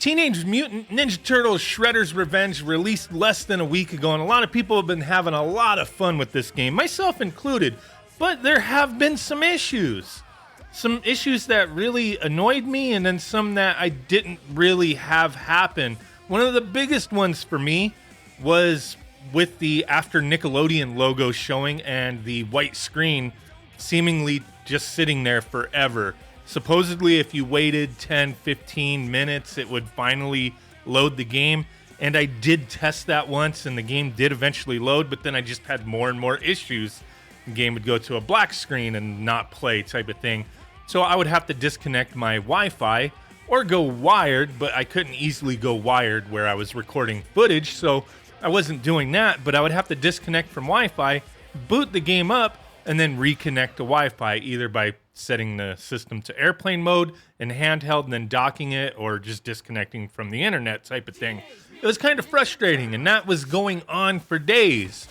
Teenage Mutant Ninja Turtles Shredder's Revenge released less than a week ago, and a lot of people have been having a lot of fun with this game, myself included, but there have been some issues. Some issues that really annoyed me, and then some that I didn't really have happen. One of the biggest ones for me was with the after Nickelodeon logo showing and the white screen seemingly just sitting there forever. Supposedly, if you waited 10, 15 minutes, it would finally load the game. And I did test that once, and the game did eventually load, but then I just had more and more issues. The game would go to a black screen and not play type of thing. So I would have to disconnect my Wi-Fi or go wired, but I couldn't easily go wired where I was recording footage, so I wasn't doing that. But I would have to disconnect from Wi-Fi, boot the game up, and then reconnect to Wi-Fi, either by setting the system to airplane mode and handheld and then docking it, or just disconnecting from the internet type of thing. It was kind of frustrating, and that was going on for days.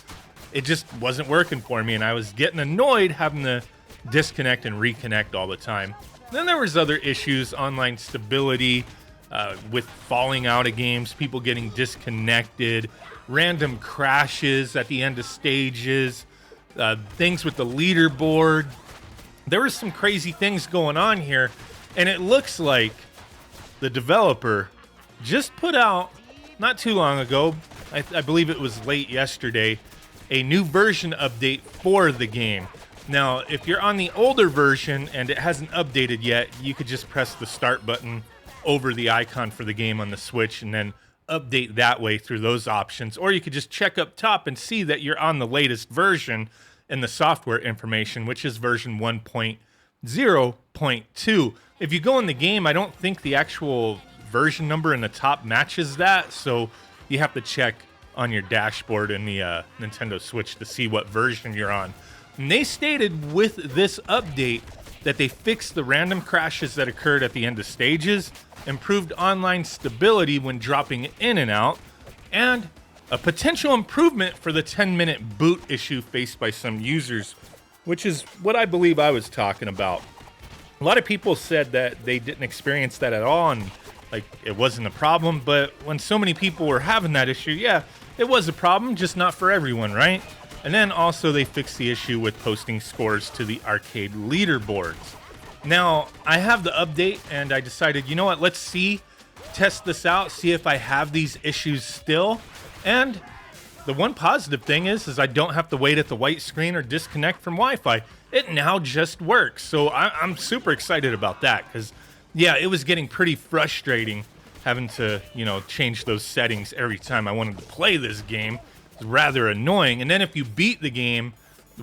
It just wasn't working for me, and I was getting annoyed having to disconnect and reconnect all the time. Then there was other issues, online stability, with falling out of games, people getting disconnected, random crashes at the end of stages, things with the leaderboard. There were some crazy things going on here, and it looks like the developer just put out, not too long ago, I believe it was late yesterday, a new version update for the game. Now, if you're on the older version and it hasn't updated yet, you could just press the start button over the icon for the game on the Switch and then update that way through those options. Or you could just check up top and see that you're on the latest version in the software information, which is version 1.0.2. If you go in the game, I don't think the actual version number in the top matches that, so you have to check on your dashboard in the Nintendo Switch to see what version you're on. And they stated with this update that they fixed the random crashes that occurred at the end of stages, improved online stability when dropping in and out, and a potential improvement for the 10-minute boot issue faced by some users, which is what I believe I was talking about. A lot of people said that they didn't experience that at all, and like it wasn't a problem, but when so many people were having that issue, yeah, it was a problem, just not for everyone, right? And then also they fixed the issue with posting scores to the arcade leaderboards. Now, I have the update, and I decided, you know what, let's test this out, see if I have these issues still. And the one positive thing is I don't have to wait at the white screen or disconnect from Wi-Fi. It now just works. So I'm super excited about that, because, yeah, it was getting pretty frustrating having to, change those settings every time I wanted to play this game. It was rather annoying. And then if you beat the game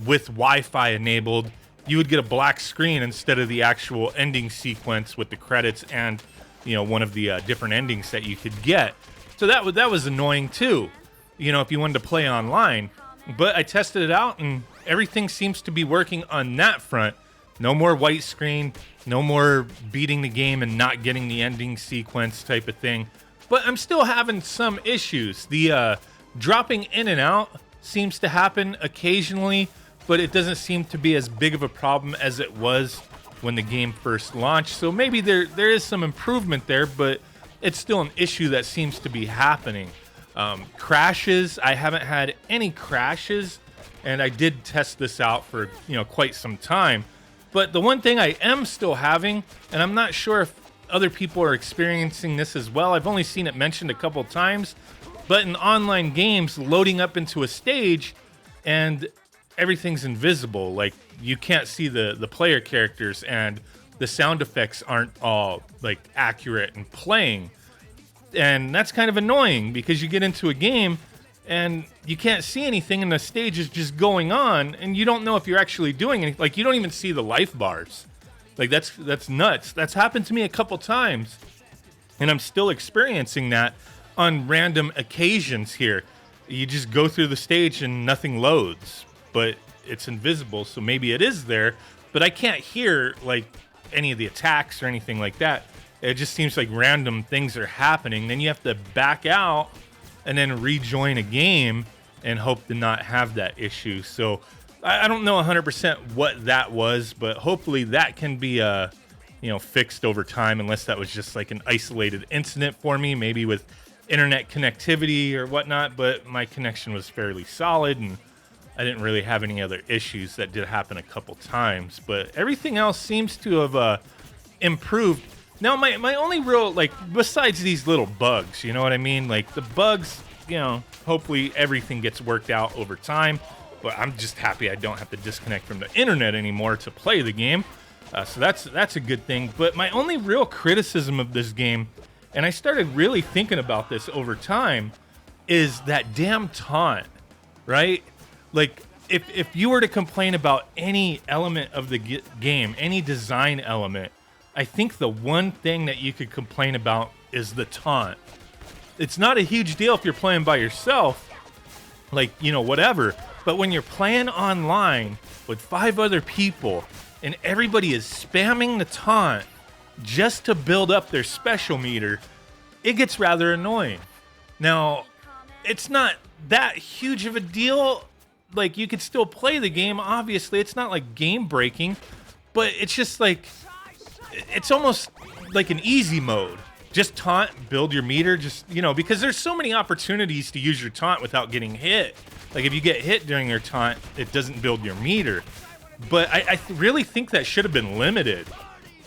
with Wi-Fi enabled, you would get a black screen instead of the actual ending sequence with the credits and, one of the different endings that you could get. So that was annoying too, if you wanted to play online. But I tested it out, and everything seems to be working on that front. No more white screen, no more beating the game and not getting the ending sequence type of thing. But I'm still having some issues. The dropping in and out seems to happen occasionally, but it doesn't seem to be as big of a problem as it was when the game first launched. So maybe there is some improvement there, but it's still an issue that seems to be happening. Crashes, I haven't had any crashes, and I did test this out for quite some time. But the one thing I am still having, and I'm not sure if other people are experiencing this as well, I've only seen it mentioned a couple times, but in online games, loading up into a stage and everything's invisible. Like, you can't see the player characters, and the sound effects aren't all accurate and playing. And that's kind of annoying, because you get into a game and you can't see anything, and the stage is just going on, and you don't know if you're actually doing anything. You don't even see the life bars. That's nuts. That's happened to me a couple times, and I'm still experiencing that on random occasions here. You just go through the stage and nothing loads, but it's invisible, so maybe it is there, but I can't hear any of the attacks or anything like that. It just seems like random things are happening. Then you have to back out and then rejoin a game and hope to not have that issue. So I don't know 100% what that was, but hopefully that can be fixed over time, unless that was just like an isolated incident for me, maybe with internet connectivity or whatnot. But my connection was fairly solid, and I didn't really have any other issues. That did happen a couple times, but everything else seems to have improved. Now, my only real, like, besides these little bugs, you know what I mean? Like, the bugs, hopefully everything gets worked out over time. But I'm just happy I don't have to disconnect from the internet anymore to play the game. So that's a good thing. But my only real criticism of this game, and I started really thinking about this over time, is that damn taunt, right? Like, if you were to complain about any element of the game, any design element, I think the one thing that you could complain about is the taunt. It's not a huge deal if you're playing by yourself, like, whatever. But when you're playing online with 5 other people and everybody is spamming the taunt just to build up their special meter, it gets rather annoying. Now, it's not that huge of a deal. Like, you could still play the game, obviously. It's not like game breaking, but it's just like, it's almost like an easy mode. Just taunt, build your meter, because there's so many opportunities to use your taunt without getting hit. Like, if you get hit during your taunt, it doesn't build your meter. But I really think that should have been limited,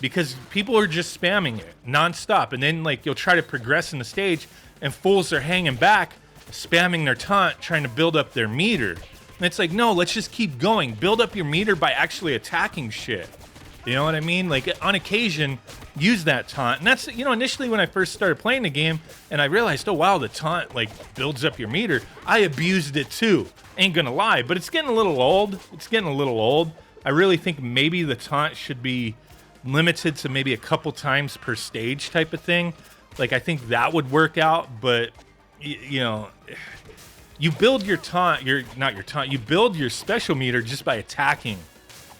because people are just spamming it nonstop. And then, like, you'll try to progress in the stage, and fools are hanging back, spamming their taunt, trying to build up their meter. And it's like, no, let's just keep going. Build up your meter by actually attacking shit. You know what I mean? Like, on occasion, use that taunt. And that's, initially when I first started playing the game and I realized, oh, wow, the taunt, like, builds up your meter, I abused it too. Ain't gonna lie, but it's getting a little old. I really think maybe the taunt should be limited to maybe a couple times per stage type of thing. Like, I think that would work out, but, you build your taunt, you build your special meter just by attacking,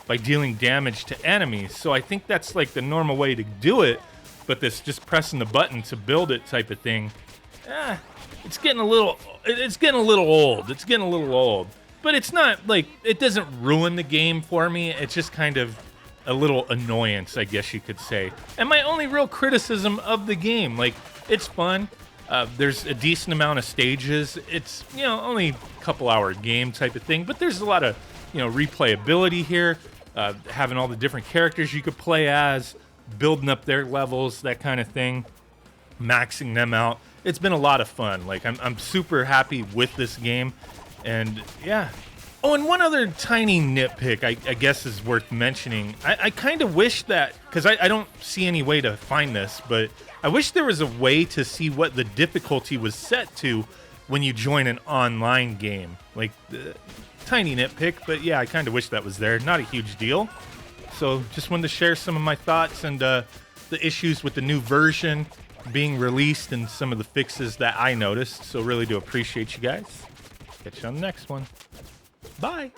by dealing damage to enemies. So I think that's like the normal way to do it, but this just pressing the button to build it type of thing, it's getting a little old. But it's not like, it doesn't ruin the game for me. It's just kind of a little annoyance, I guess you could say. And my only real criticism of the game, like, it's fun. There's a decent amount of stages. It's, only a couple hour game type of thing, but there's a lot of, replayability here. Having all the different characters you could play as, building up their levels, that kind of thing, maxing them out. It's been a lot of fun. Like, I'm super happy with this game, and yeah. Oh, and one other tiny nitpick I guess is worth mentioning. I kind of wish that, because I don't see any way to find this, but I wish there was a way to see what the difficulty was set to when you join an online game. Like, tiny nitpick, but yeah, I kind of wish that was there. Not a huge deal. So just wanted to share some of my thoughts and the issues with the new version being released and some of the fixes that I noticed. So really do appreciate you guys. Catch you on the next one. Bye.